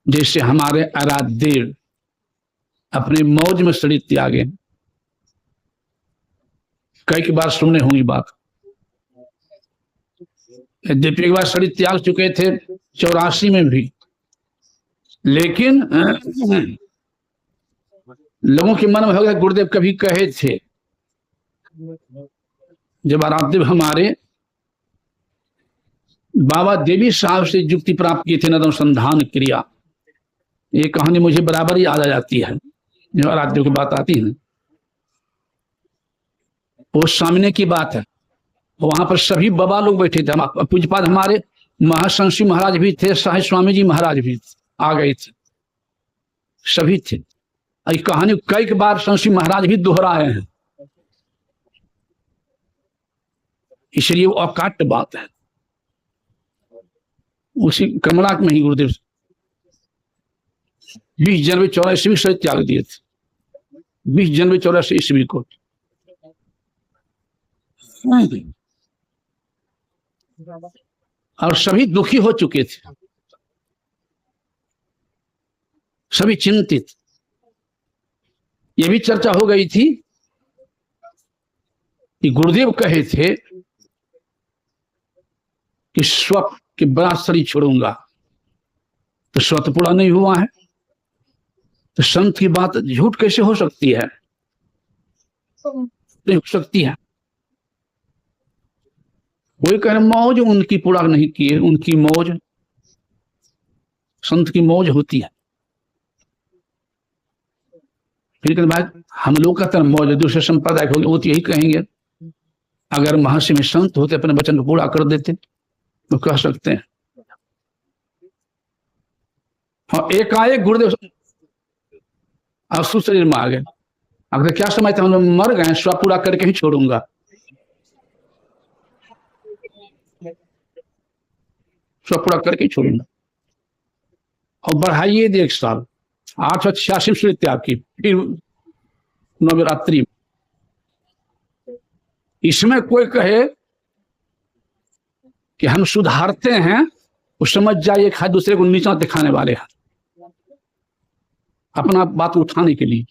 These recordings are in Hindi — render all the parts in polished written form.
जैसे हमारे आराध्य अपने मौज में शरीर त्यागे, कई बार सुनने होंगी बात। यद्यपि एक बार शरीर त्याग चुके थे 84 में भी, लेकिन लोगों के मन में हो गया गुरुदेव कभी कहे थे, जब आराध्य हमारे बाबा देवी साहब से युक्ति प्राप्त किए थे अनुसंधान क्रिया, ये कहानी मुझे बराबर ही याद आ जाती है जो आराध्य की बात आती है। वो सामने की बात है, वहां पर सभी बाबा लोग बैठे थे, पूज्यपाद हमारे महाशंसी महाराज भी थे, साहिब स्वामी जी महाराज भी आ गए थे, सभी थे। इस कहानी कई बार शंसी महाराज भी दोहराए हैं, इसलिए वो अकाट्य बात है। उसी कमला में ही गुरुदेव 20 जनवरी 84 से त्याग दिए थे, 20 जनवरी 84 ईस्वी को। और सभी दुखी हो चुके थे, सभी चिंतित। यह भी चर्चा हो गई थी कि गुरुदेव कहे थे कि स्वप्न के बड़ा शरीर छोड़ूंगा, तो स्वप्न पूरा नहीं हुआ है, तो संत की बात झूठ कैसे हो सकती है? नहीं हो सकती है। कोई कह रहे मौज उनकी पूरा नहीं किए, उनकी मौज संत की मौज होती है। फिर कहते भाई हम लोग का तरह मौज दूसरे संप्रदाय हो गए, वो तो यही कहेंगे अगर महर्षि में संत होते अपने वचन को पूरा कर देते तो कह सकते हैं। हाँ, एकाएक गुरुदेव आंसू शरीर में आ गए, अगर क्या समझते हम लोग मर गए, स्व पूरा करके ही छोड़ूंगा, स्व पूरा करके ही छोड़ूंगा। और बढ़ाइए 1 साल, 886 से त्याग की, फिर नवरात्रि। इसमें कोई कहे कि हम सुधारते हैं, वो समझ जाइए कि दूसरे को नीचा दिखाने वाले हैं, अपना बात उठाने के लिए।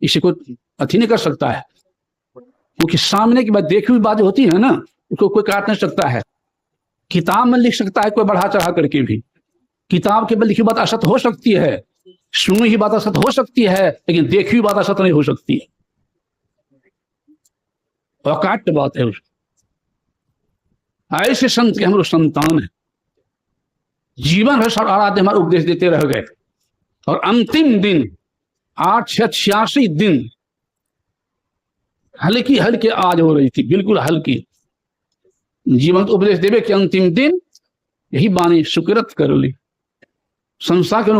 इसे कोई अथी नहीं कर सकता है, क्योंकि सामने की बात देखी हुई बात होती है ना, उसको कोई काट नहीं सकता है। किताब में लिख सकता है कोई बढ़ा चढ़ा करके भी, किताब के बल लिखी बात असत हो सकती है, सुनी ही बात असत हो सकती है, लेकिन देखी हुई बात असत नहीं हो सकती है। अकाट्य बात है। ऐसे संत के हम लोग संतान है, जीवन भर सब आराध्य हमारे उपदेश देते रह गए, और अंतिम दिन 886 दिन हल्की हल्की आज हो रही थी, बिल्कुल हल्की। जीवन उपदेश देवे के अंतिम दिन यही बानी सुकृत कर ली संसार के